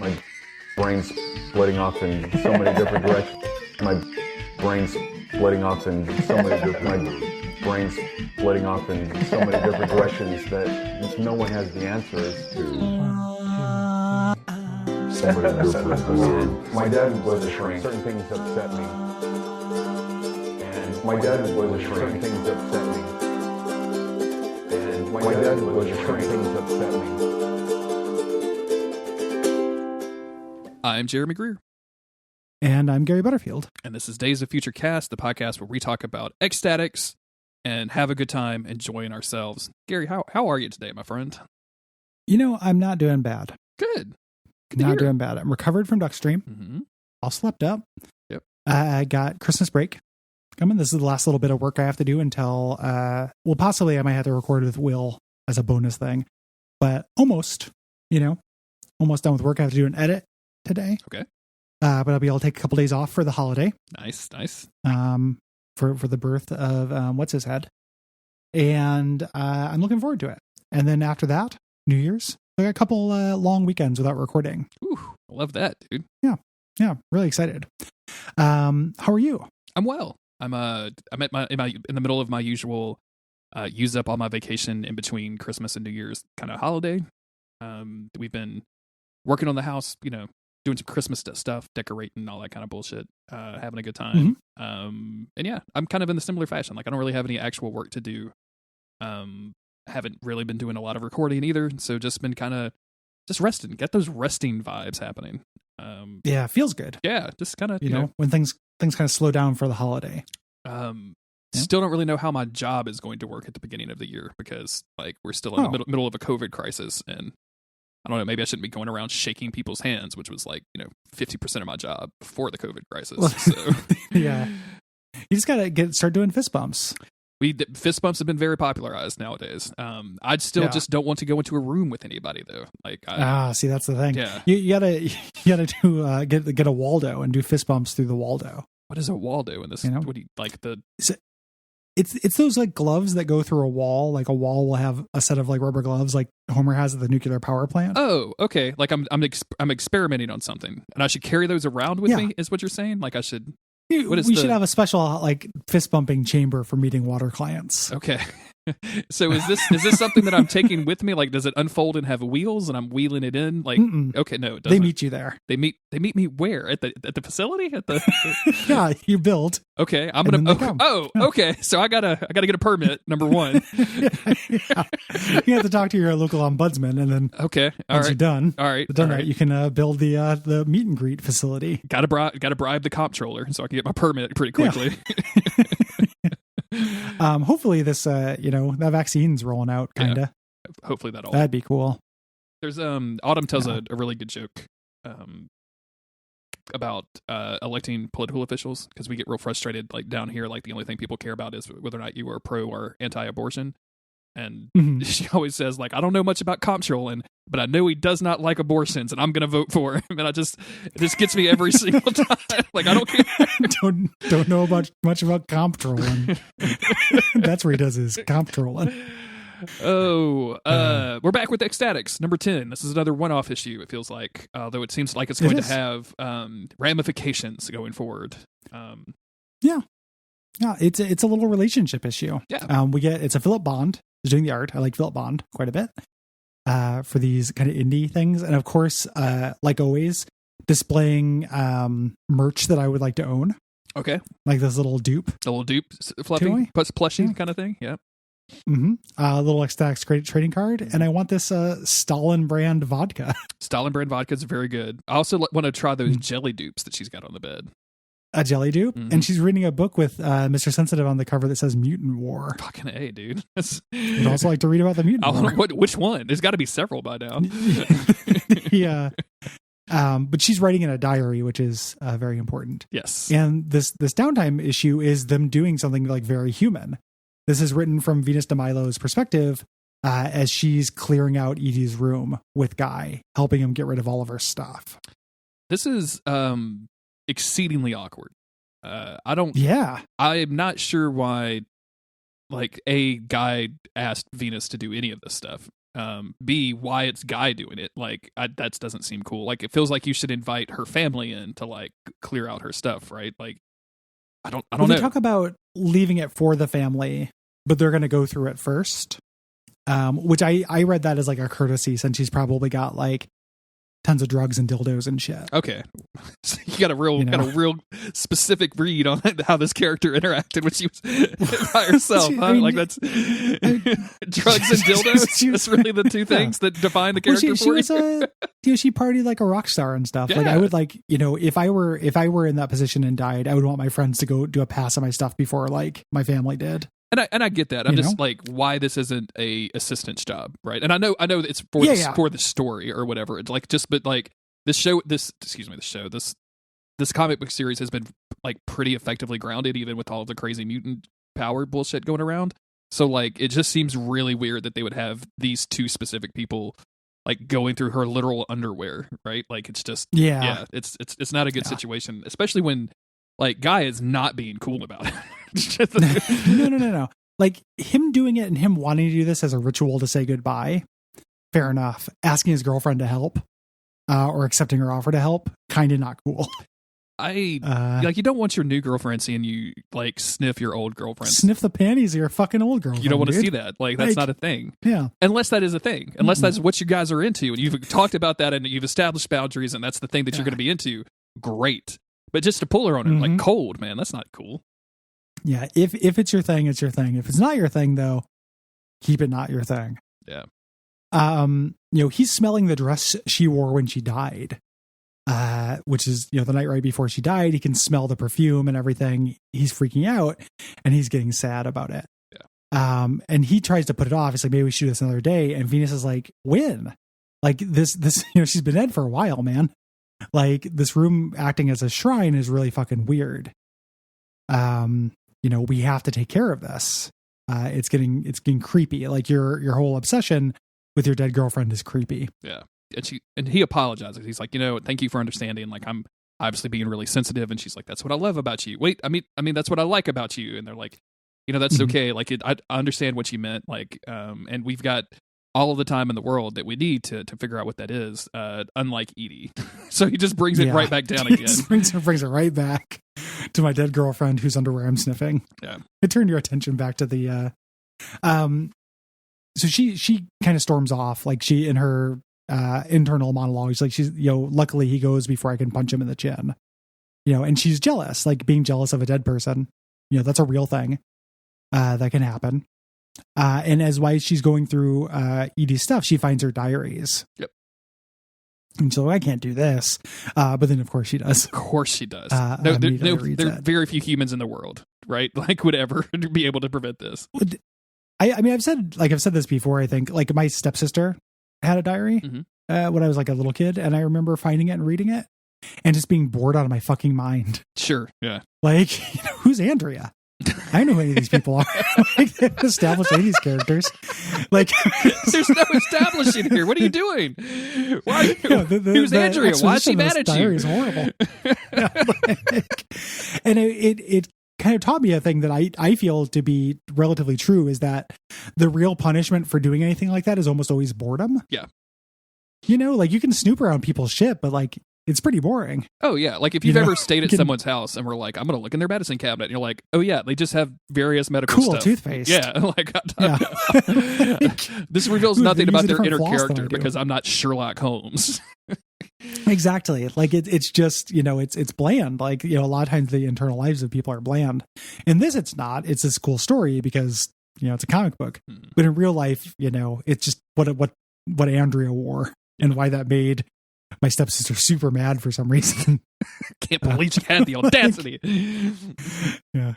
My brain's splitting off in so many different directions. My brain's splitting off in so many different. My brain's splitting off in so many different directions that no one has the answers to. Somebody said my dad was a shrink. Certain things upset me. And my dad was a shrink. Certain things upset me. And my dad was a shrink. Certain things upset me. I'm Jeremy Greer. And I'm Gary Butterfield. And this is Days of Future Cast, the podcast where we talk about X-Statix and have a good time enjoying ourselves. Gary, how are you today, my friend? You know, I'm not doing bad. Good. Not doing bad. I'm recovered from Duckstream. Mm-hmm. All slept up. Yep. I got Christmas break coming. This is the last little bit of work I have to do until, possibly I might have to record with Will as a bonus thing. But almost done with work. I have to do an edit today. Okay. But I'll be able to take a couple days off for the holiday. Nice. For the birth of what's his head. And I'm looking forward to it. And then after that, New Year's. I got a couple long weekends without recording. Ooh, I love that, dude. Yeah, really excited. How are you? I'm well. I'm in the middle of my usual use up all my vacation in between Christmas and New Year's kind of holiday. We've been working on the house, doing some Christmas stuff, decorating, all that kind of bullshit, having a good time. Mm-hmm. And yeah, I'm kind of in a similar fashion. Like I don't really have any actual work to do. Haven't really been doing a lot of recording either. So just been kind of just resting, get those resting vibes happening. Yeah, it feels good. Yeah, just kind of, when things kind of slow down for the holiday. Still don't really know how my job is going to work at the beginning of the year because like we're still in the middle of a COVID crisis, and I don't know, maybe I shouldn't be going around shaking people's hands, which was like, 50% of my job before the COVID crisis. Well, so yeah, you just gotta start doing fist bumps. Fist bumps have been very popularized nowadays. I still just don't want to go into a room with anybody though. Like, see, that's the thing. Yeah, you gotta do get a Waldo and do fist bumps through the Waldo. What is a Waldo in this? What do you like the? It's those like gloves that go through a wall. Like a wall will have a set of like rubber gloves, like Homer has at the nuclear power plant. Oh, okay. Like I'm experimenting on something, and I should carry those around with me. Is what you're saying? Like I should. We should have a special like fist bumping chamber for meeting water clients. Okay. So is this something that I'm taking with me? Like, does it unfold and have wheels and I'm wheeling it in? Like, okay, no, it doesn't. They meet you there. They meet me where? At the facility? Yeah, you build. Okay, I'm gonna. Okay. So I gotta get a permit. Number one. Yeah. You have to talk to your local ombudsman, and then once you're done, you can build the meet and greet facility. Gotta bribe the comptroller so I can get my permit pretty quickly. Yeah. Hopefully this that vaccine's rolling out kinda. Yeah. Hopefully that'd be cool. There's Autumn tells a really good joke about electing political officials, because we get real frustrated like down here, like the only thing people care about is whether or not you are pro or anti-abortion. And she always says, like, I don't know much about comptrolling, but I know he does not like abortions, and I'm going to vote for him. And it just gets me every single time. Like, I don't care. don't know much about comptrolling. That's where he does his comptrolling. We're back with X-Statix, number 10. This is another one-off issue, it feels like, though it seems like it's going to have ramifications going forward. Yeah, it's a little relationship issue. Yeah. It's a Philip Bond who's doing the art. I like Philip Bond quite a bit for these kind of indie things. And of course, like always, displaying merch that I would like to own. Okay. Like this little dupe. A little dupe, fluffy, plushie kind of thing. Yeah. Mm-hmm. A little X-Statix credit trading card. And I want this Stalin brand vodka. Stalin brand vodka is very good. I also want to try those jelly dupes that she's got on the bed. A jelly dupe, and she's reading a book with Mr. Sensitive on the cover that says Mutant War. Fucking A, dude. I'd also like to read about the Mutant War. Which one? There's got to be several by now. Yeah. But she's writing in a diary, which is very important. Yes. And this downtime issue is them doing something like very human. This is written from Venus de Milo's perspective as she's clearing out Edie's room with Guy, helping him get rid of all of her stuff. This is exceedingly awkward. I'm not sure why like a guy asked Venus to do any of this stuff. B, why it's Guy doing it. Like, that doesn't seem cool. Like, it feels like you should invite her family in to like clear out her stuff, right? Like, I don't know. They talk about leaving it for the family, but they're going to go through it first. Which I read that as like a courtesy, since she's probably got like tons of drugs and dildos and shit. Okay, so you got a real specific read on how this character interacted when she was by herself. Huh? I mean, like that's drugs and dildos. That's really the two things that define the character. She was she partied like a rock star and stuff. Yeah. Like I would like, if I were in that position and died, I would want my friends to go do a pass on my stuff before like my family did. And I get that. I'm just like, why this isn't a assistant's job, right? And I know it's for for the story or whatever. It's like but like this comic book series has been like pretty effectively grounded, even with all of the crazy mutant power bullshit going around. So like, it just seems really weird that they would have these two specific people like going through her literal underwear, right? Like, it's just it's not a good situation, especially when like Guy is not being cool about it. No. Like, him doing it and him wanting to do this as a ritual to say goodbye, fair enough. Asking his girlfriend to help, or accepting her offer to help, kind of not cool. Like, you don't want your new girlfriend seeing you like sniff your old girlfriend. Sniff the panties of your fucking old girlfriend. You don't want to see that. Like, that's not a thing. Yeah. Unless that is a thing. Unless that's what you guys are into, and you've talked about that and you've established boundaries, and that's the thing that you're going to be into. Great. But just to pull her on it like cold, man, that's not cool. Yeah, if it's your thing, it's your thing. If it's not your thing, though, keep it not your thing. Yeah. He's smelling the dress she wore when she died, which is, the night right before she died. He can smell the perfume and everything. He's freaking out, and he's getting sad about it. Yeah. And he tries to put it off. It's like, maybe we should do this another day. And Venus is like, when? Like, this, she's been dead for a while, man. Like, this room acting as a shrine is really fucking weird. We have to take care of this. It's getting creepy. Like, your whole obsession with your dead girlfriend is creepy. Yeah. And he apologizes. He's like, thank you for understanding. Like, I'm obviously being really sensitive. And she's like, that's what I love about you. Wait, I mean, that's what I like about you. And they're like, that's okay. Like, I understand what you meant. Like, and we've got all of the time in the world that we need to figure out what that is, unlike Edie. So he just brings it right back down again. brings it right back to my dead girlfriend whose underwear I'm sniffing. Yeah. It turned your attention back to the so she kind of storms off, like, she in her internal monologue, like, she's luckily he goes before I can punch him in the chin. And she's jealous, like, being jealous of a dead person. That's a real thing that can happen. And as while she's going through Edie's stuff, she finds her diaries. Yep. And she's like, I can't do this. But then, of course, she does. Of course she does. There are very few humans in the world, right? Like, would ever be able to prevent this. I mean, I've said this before, I think. Like, my stepsister had a diary when I was like a little kid, and I remember finding it and reading it and just being bored out of my fucking mind. Sure, yeah. Like, who's Andrea? I know who any of these people are. Like, they've established any of these characters. Like, there's no establishing here. What are you doing? Why? Who's Andrea? Why is she mad at you? Is horrible. And it kind of taught me a thing that I feel to be relatively true, is that the real punishment for doing anything like that is almost always boredom. Yeah. Like, you can snoop around people's shit, but like, it's pretty boring. Oh, yeah. Like, if you've ever stayed at someone's house and we're like, I'm going to look in their medicine cabinet, and you're like, oh, yeah, they just have various medical stuff. Toothpaste. Yeah. Like, this reveals nothing about their inner character because I'm not Sherlock Holmes. Exactly. Like, it's just, it's bland. Like, a lot of times the internal lives of people are bland. In this, it's not. It's this cool story because, it's a comic book. But in real life, it's just what Andrea wore and why that made my stepsister super mad for some reason. Can't believe she had the audacity. Yeah.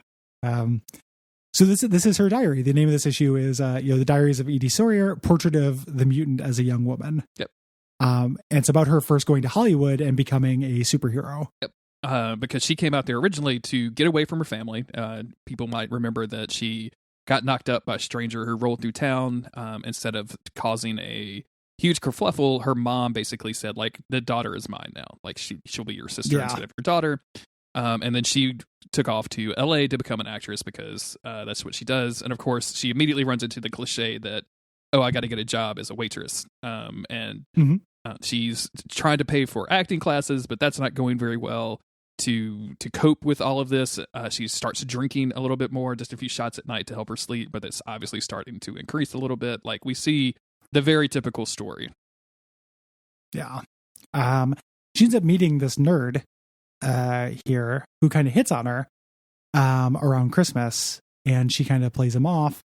So this is her diary. The name of this issue is The Diaries of Edie Sawyer, Portrait of the Mutant as a Young Woman. Yep. And it's about her first going to Hollywood and becoming a superhero. Yep. Because she came out there originally to get away from her family. People might remember that she got knocked up by a stranger who rolled through town. Instead of causing a huge kerfluffle, her mom basically said, like, the daughter is mine now. Like, she'll be your sister instead of your daughter. And then she took off to LA to become an actress because that's what she does. And of course, she immediately runs into the cliche that oh, I got to get a job as a waitress. And she's trying to pay for acting classes, but that's not going very well. To cope with all of this, she starts drinking a little bit more, just a few shots at night to help her sleep, but it's obviously starting to increase a little bit. Like, we see the very typical story. Yeah. She ends up meeting this nerd here who kind of hits on her around Christmas, and she kind of plays him off.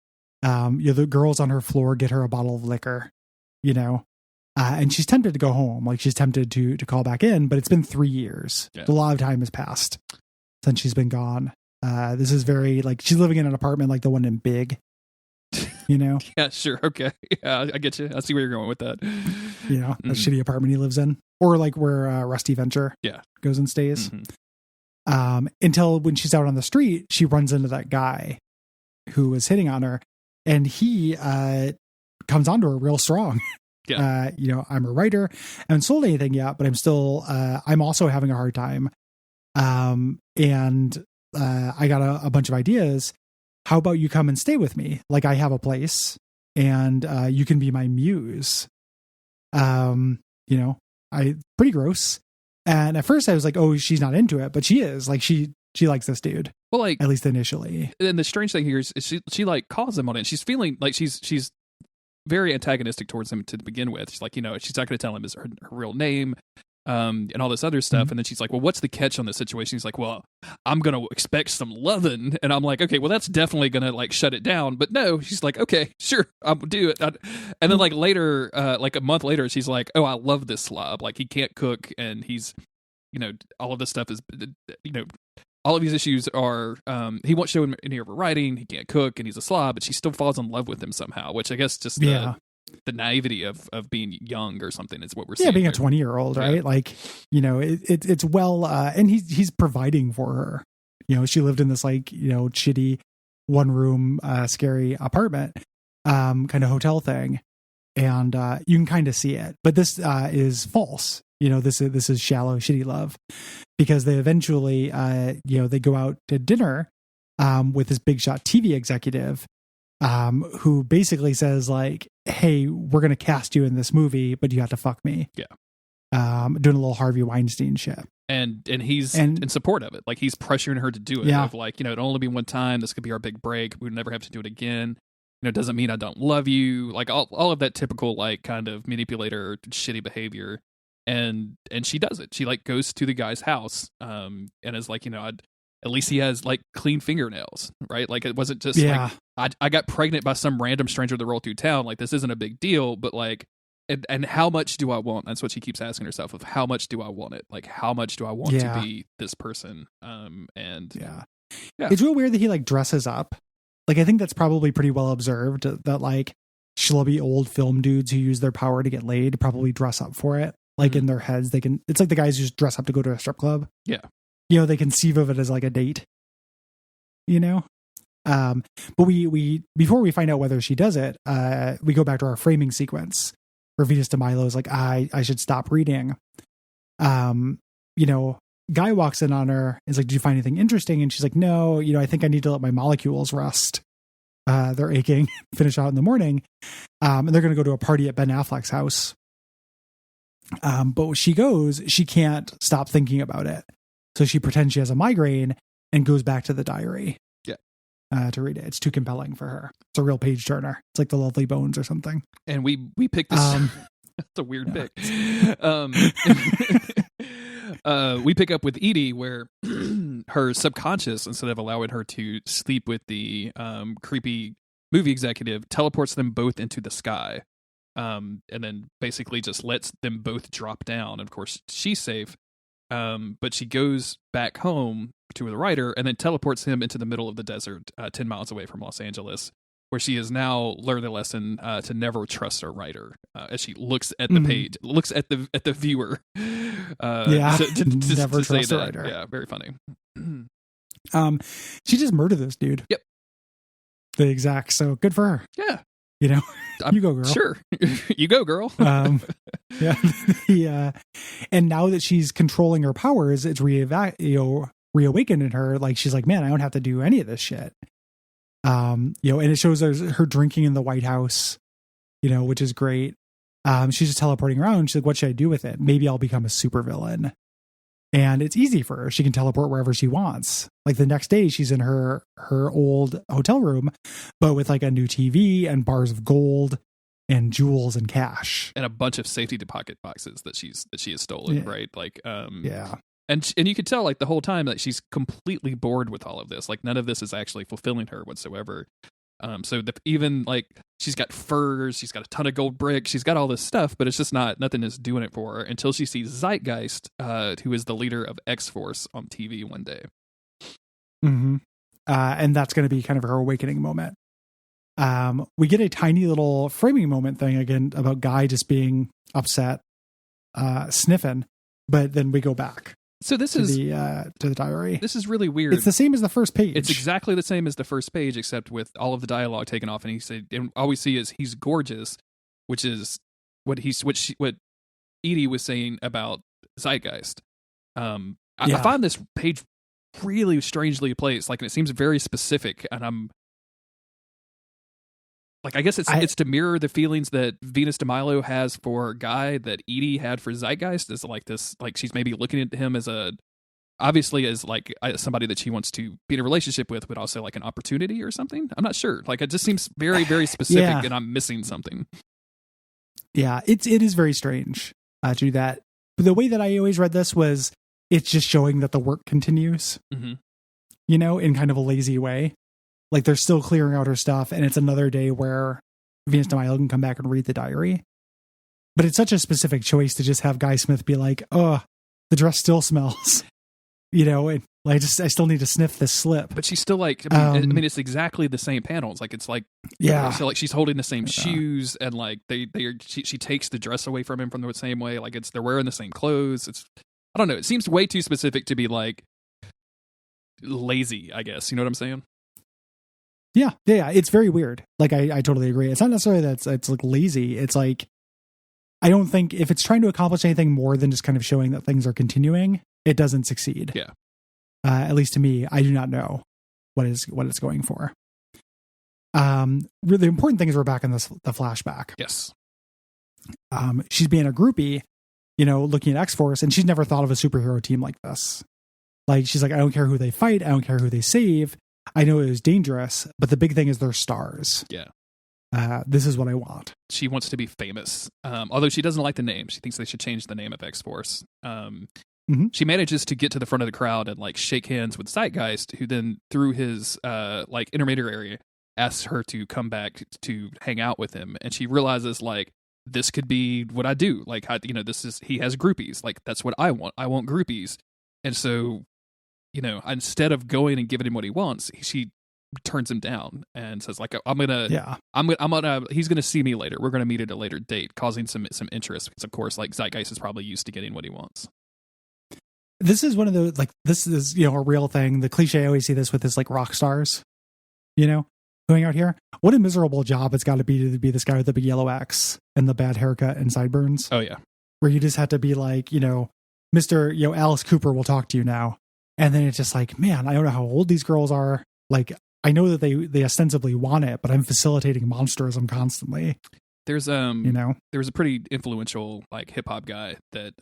The girls on her floor get her a bottle of liquor, and she's tempted to go home. Like, she's tempted to call back in, but it's been 3 years. Yeah. A lot of time has passed since she's been gone. This is very, like, she's living in an apartment like the one in Big, Yeah, sure. Okay. Yeah, I get you. I see where you're going with that. A shitty apartment he lives in. Or like where Rusty Venture goes and stays. Until when she's out on the street, she runs into that guy who was hitting on her, and he comes onto her real strong. Yeah. I'm a writer. I haven't sold anything yet, but I'm still, I'm also having a hard time. And I got a bunch of ideas. How about you come and stay with me? Like, I have a place, and you can be my muse. Pretty gross. And at first I was like, oh, she's not into it, but she is. Like, she likes this dude. Well, like, at least initially. And the strange thing here is she like calls him on it. She's feeling like she's very antagonistic towards him to begin with. She's like, she's not going to tell him her real name, and all this other stuff. And then she's like, well, what's the catch on this situation? He's like, well, I'm going to expect some loving. And I'm like, okay, well, that's definitely going to like shut it down. But no, she's like, okay, sure, I'll do it. And then like later, like a month later, she's like, oh, I love this slob. Like, he can't cook, and he's, all of this stuff is, all of these issues are, he won't show him any of her writing, he can't cook, and he's a slob, but she still falls in love with him somehow, which I guess just the naivety of being young or something is what we're seeing. Yeah, being there. a 20-year-old, right? Yeah. Like, it's well, and he's providing for her. She lived in this like, shitty one-room, scary apartment, kind of hotel thing. And you can kind of see it. But this is false. This is shallow, shitty love, because they eventually, they go out to dinner with this big shot TV executive who basically says like, hey, we're going to cast you in this movie, but you have to fuck me. Yeah. Doing a little Harvey Weinstein shit. And he's in support of it. Like, he's pressuring her to do it. Yeah. Of like, it'll only be one time. This could be our big break. We would never have to do it again. It doesn't mean I don't love you. Like, all of that typical, like, kind of manipulator, shitty behavior. And she does it. She like goes to the guy's house, and is like, at least he has like clean fingernails, right? Like, it wasn't just like I got pregnant by some random stranger that rolled through town. Like, this isn't a big deal, but like, and how much do I want? That's what she keeps asking herself, of how much do I want it? Like, how much do I want to be this person? It's real weird that he like dresses up. Like, I think that's probably pretty well observed that like schlubby old film dudes who use their power to get laid probably dress up for it. Like, in their heads, it's like the guys who just dress up to go to a strip club. Yeah. They conceive of it as like a date, but we before we find out whether she does it, we go back to our framing sequence where Venus de Milo is like, I should stop reading. Guy walks in on her, is like, did you find anything interesting? And she's like, no, I think I need to let my molecules rest. They're aching, finish out in the morning. And they're going to go to a party at Ben Affleck's house. But when she goes, she can't stop thinking about it. So she pretends she has a migraine and goes back to the diary. Yeah. To read it. It's too compelling for her. It's a real page turner. It's like The Lovely Bones or something. And we picked this. That's a weird pick. We pick up with Edie, where her subconscious, instead of allowing her to sleep with the creepy movie executive, teleports them both into the sky. And then basically just lets them both drop down. Of course, she's safe, but she goes back home to the writer and then teleports him into the middle of the desert, 10 miles away from Los Angeles, where she has now learned the lesson to never trust her writer, as she looks at the page, looks at the viewer. Never trust the writer. Yeah, very funny. She just murdered this dude. Yep. The exact. So good for her. Yeah. You go, girl. Sure. You go, girl. Yeah. And now that she's controlling her powers, it's reawakened in her. Like, she's like, man, I don't have to do any of this shit. And it shows her drinking in the White House, which is great. She's just teleporting around. She's like, what should I do with it? Maybe I'll become a supervillain. And it's easy for her. She can teleport wherever she wants. Like the next day, she's in her old hotel room, but with like a new TV and bars of gold and jewels and cash and a bunch of safety deposit boxes that she has stolen, right? Like, yeah. And you could tell like the whole time that she's completely bored with all of this. Like none of this is actually fulfilling her whatsoever. So even like she's got furs, she's got a ton of gold bricks, she's got all this stuff, but it's just nothing is doing it for her until she sees Zeitgeist, who is the leader of X-Force on TV one day. Mm-hmm. And that's going to be kind of her awakening moment. We get a tiny little framing moment thing again about Guy just being upset, sniffing, but then we go back. So this is to the diary. This is really weird. It's the same as the first page. It's exactly the same as the first page, except with all of the dialogue taken off. And he said, and all we see is he's gorgeous, which is what Edie was saying about Zeitgeist. I find this page really strangely placed. Like, and it seems very specific, and I'm like, I guess it's to mirror the feelings that Venus de Milo has for Guy that Edie had for Zeitgeist. Is like this, like she's maybe looking at him as obviously as like somebody that she wants to be in a relationship with, but also like an opportunity or something. I'm not sure. Like it just seems very, very specific, and I'm missing something. Yeah, it is very strange to do that. But the way that I always read this was it's just showing that the work continues, in kind of a lazy way. Like they're still clearing out her stuff, and it's another day where Venus de Milo can come back and read the diary. But it's such a specific choice to just have Guy Smith be like, "Oh, the dress still smells," and I still need to sniff this slip. But she's still like, I mean, it's exactly the same panels. Like it's like, so like she's holding the same shoes, and like she takes the dress away from him from the same way. Like they're wearing the same clothes. I don't know. It seems way too specific to be like lazy, I guess. You know what I'm saying? Yeah. It's very weird. Like I totally agree. It's not necessarily that it's like lazy. It's like, I don't think if it's trying to accomplish anything more than just kind of showing that things are continuing, it doesn't succeed. Yeah. At least to me, I do not know what it's going for. The important thing is we're back in the flashback. Yes. She's being a groupie, looking at X-Force, and she's never thought of a superhero team like this. Like she's like, I don't care who they fight. I don't care who they save. I know it was dangerous, but the big thing is they're stars. Yeah. This is what I want. She wants to be famous. Although she doesn't like the name. She thinks they should change the name of X-Force. She manages to get to the front of the crowd and like shake hands with Zeitgeist, who then through his like intermediary asks her to come back to hang out with him. And she realizes like, this could be what I do. Like, he has groupies. Like, that's what I want. I want groupies. And so, instead of going and giving him what he wants, she turns him down and says like, he's going to see me later. We're going to meet at a later date, causing some interest because of course, like Zeitgeist is probably used to getting what he wants. This is one of the, like, this is, a real thing. The cliche, I always see this with this like rock stars, going out here. What a miserable job it's got to be this guy with the big yellow X and the bad haircut and sideburns. Oh yeah. Where you just have to be like, Mr. Alice Cooper will talk to you now. And then it's just like, man, I don't know how old these girls are. Like, I know that they ostensibly want it, but I'm facilitating monsterism constantly. There's there was a pretty influential like hip hop guy that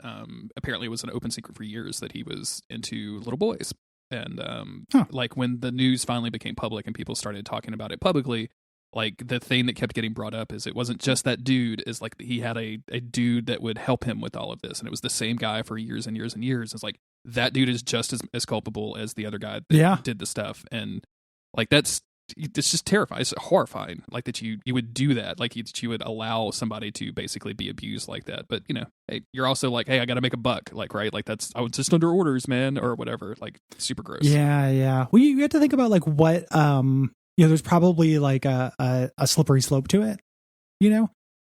apparently was an open secret for years that he was into little boys. And like when the news finally became public and people started talking about it publicly, like the thing that kept getting brought up is it wasn't just that dude, is like he had a dude that would help him with all of this, and it was the same guy for years and years and years. It's like that dude is just as culpable as the other guy that did the stuff, and like it's just terrifying. It's horrifying, like that you would do that, like you would allow somebody to basically be abused like that. But hey, you're also like, hey, I got to make a buck, like right, like I was just under orders, man, or whatever. Like super gross. Yeah. Well, you have to think about like what there's probably like a slippery slope to it,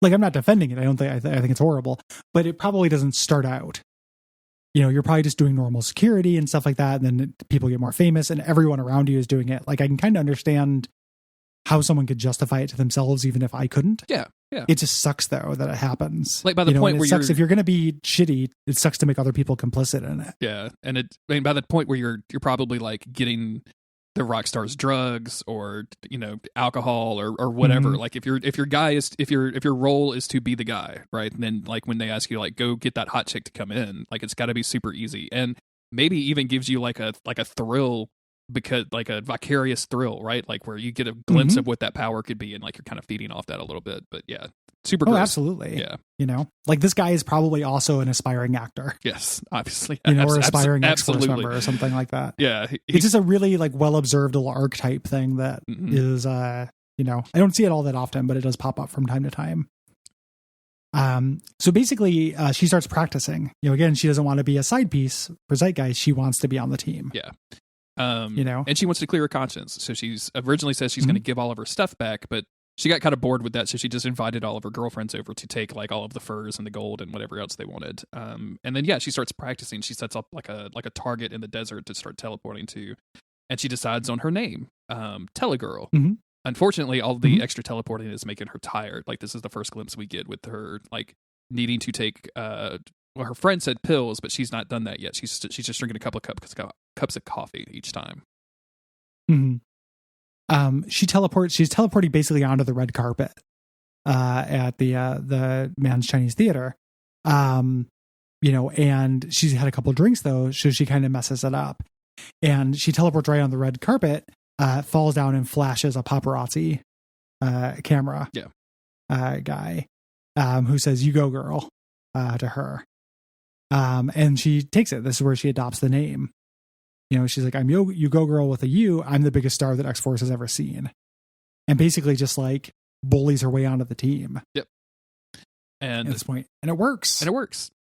like I'm not defending it. I think it's horrible, but it probably doesn't start out. You're probably just doing normal security and stuff like that. And then people get more famous and everyone around you is doing it. Like I can kind of understand how someone could justify it to themselves, even if I couldn't. Yeah. It just sucks though that it happens. Like by the point where sucks if you're going to be shitty, it sucks to make other people complicit in it. Yeah. And by the point where you're probably like getting the rock star's drugs or alcohol or whatever. Mhm. Like if your role is to be the guy, right? And then like when they ask you like go get that hot chick to come in, like it's got to be super easy and maybe even gives you like a thrill, because like a vicarious thrill, right? Like where you get a glimpse of what that power could be and like you're kind of feeding off that a little bit. But yeah, super gross. Absolutely. Yeah. Like this guy is probably also an aspiring actor. Yes, obviously. Or aspiring X-Force absolutely. member or something like that. Yeah. It's just a really like well-observed little archetype thing that is, I don't see it all that often, but it does pop up from time to time. So basically, she starts practicing. Again, she doesn't want to be a side piece for Zeitgeist. She wants to be on the team. Yeah. And she wants to clear her conscience. So she's originally says she's going to give all of her stuff back, but she got kind of bored with that. So she just invited all of her girlfriends over to take like all of the furs and the gold and whatever else they wanted. And then, she starts practicing. She sets up like a target in the desert to start teleporting to, and she decides on her name, Telegirl. Mm-hmm. Unfortunately, all the extra teleporting is making her tired. Like this is the first glimpse we get with her like needing to take, well, her friend said pills, but she's not done that yet. She's just drinking a couple of cups of coffee each time. Mm-hmm. She's teleporting basically onto the red carpet at the Man's Chinese Theater. And she's had a couple of drinks though, so she kind of messes it up. And she teleports right on the red carpet, falls down and flashes a paparazzi camera guy who says, "You go, girl," to her. And she takes it. This is where she adopts the name. She's like, "I'm you go girl with a U. I'm the biggest star that X-Force has ever seen." And basically just like bullies her way onto the team. Yep. And at this point, and it works.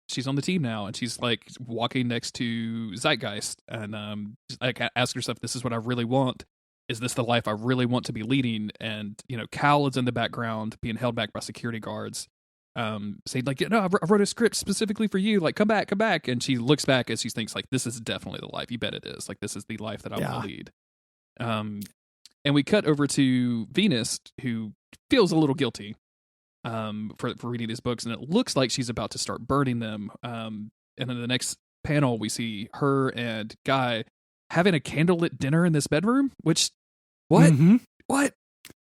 She's on the team now, and she's like walking next to Zeitgeist, and like ask herself, "This is what I really want. Is this the life I really want to be leading?" And Cal is in the background, being held back by security guards, saying like, "No, I wrote a script specifically for you. Like, come back." And she looks back as she thinks like, "This is definitely the life. You bet it is. Like, this is the life that I want to lead." And we cut over to Venus, who feels a little guilty for reading these books, and it looks like she's about to start burning them. And then the next panel, we see her and Guy having a candlelit dinner in this bedroom. Which, what? Mm-hmm. What?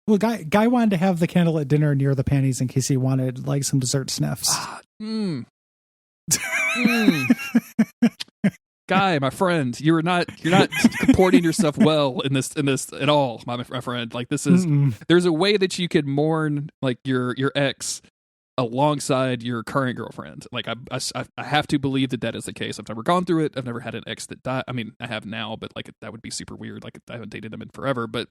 Well, Guy wanted to have the candlelit dinner near the panties in case he wanted like some dessert sniffs. Guy, my friend, you're not comporting yourself well in this at all, my friend. Like this is there's a way that you could mourn like your ex alongside your current girlfriend. Like I have to believe that is the case. I've never gone through it. I've never had an ex that died. I mean, I have now, but like that would be super weird. Like I haven't dated them in forever, but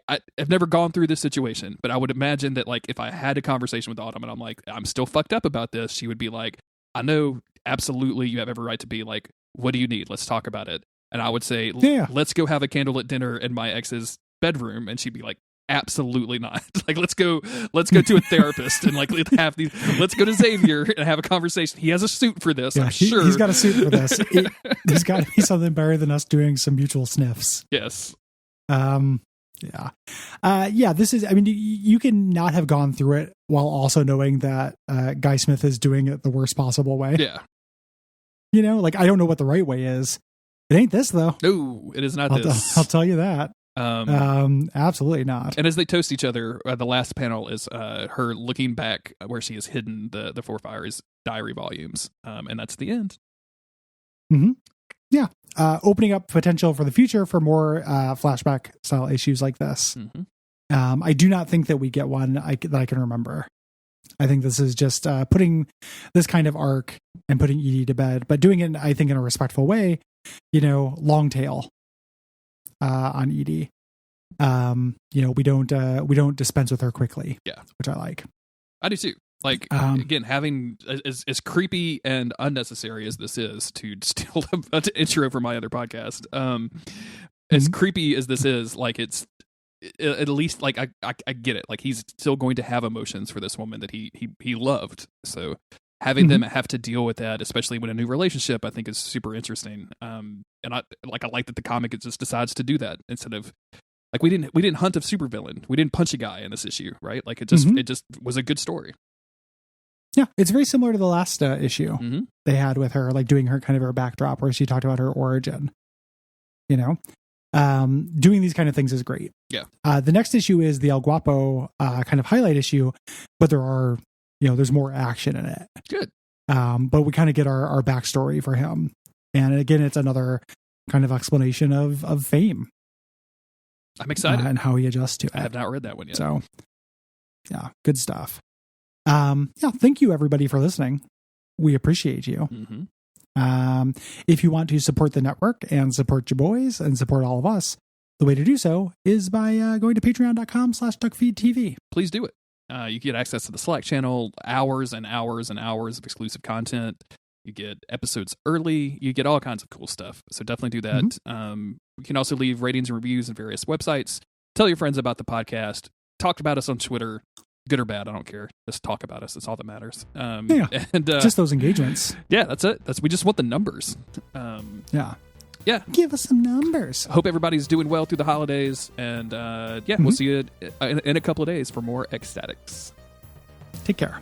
I've never gone through this situation. But I would imagine that like if I had a conversation with Autumn and I'm like, I'm still fucked up about this, she would be like, I know. Absolutely, you have every right to be like, what do you need? Let's talk about it. And I would say, let's go have a candlelit dinner in my ex's bedroom. And she'd be like, absolutely not. Like, let's go to a therapist and like let's go to Xavier and have a conversation. He has a suit for this. I'm sure he's got a suit for this. There's got to be something better than us doing some mutual sniffs. Yes. This is, I mean, you can not have gone through it while also knowing that Guy Smith is doing it the worst possible way. Yeah. Like I don't know what the right way is. It ain't this though. No, it is not this. I'll tell you that. Absolutely not. And as they toast each other, the last panel is her looking back where she has hidden the Four Fires diary volumes. And that's the end. Mm-hmm. Yeah. Opening up potential for the future for more flashback style issues like this. Mm-hmm. I do not think that we get one that I can remember. I think this is just putting this kind of arc and putting Edie to bed, but doing it, I think, in a respectful way. Long tail on Edie. We don't dispense with her quickly. Yeah, which I like. I do too. Like again, having as creepy and unnecessary as this is to steal an intro for my other podcast. As creepy as this is, like it's. At least like I get it. Like he's still going to have emotions for this woman that he loved. So having them have to deal with that, especially when a new relationship, I think is super interesting. And I like that the comic just decides to do that instead of like we didn't hunt a supervillain. We didn't punch a guy in this issue, right? Like it just was a good story. Yeah, it's very similar to the last issue they had with her, like doing her kind of her backdrop where she talked about her origin. doing these kind of things is great. Yeah. The next issue is the El Guapo kind of highlight issue, but there's more action in it. Good. But we kind of get our backstory for him. And again, it's another kind of explanation of fame. I'm excited. And how he adjusts to it. I have not read that one yet. So, yeah, good stuff. Thank you everybody for listening. We appreciate you. Mm-hmm. If you want to support the network and support your boys and support all of us, the way to do so is by going to patreon.com/Duckfeed.tv. Please do it. You get access to the Slack channel, hours and hours and hours of exclusive content. You get episodes early. You get all kinds of cool stuff. So definitely do that. Mm-hmm. You can also leave ratings and reviews on various websites. Tell your friends about the podcast. Talk about us on Twitter. Good or bad, I don't care. Just talk about us. That's all that matters. And just those engagements. Yeah, that's it. We just want the numbers. Yeah. Give us some numbers. Hope everybody's doing well through the holidays. And we'll see you in a couple of days for more X-Statix. Take care.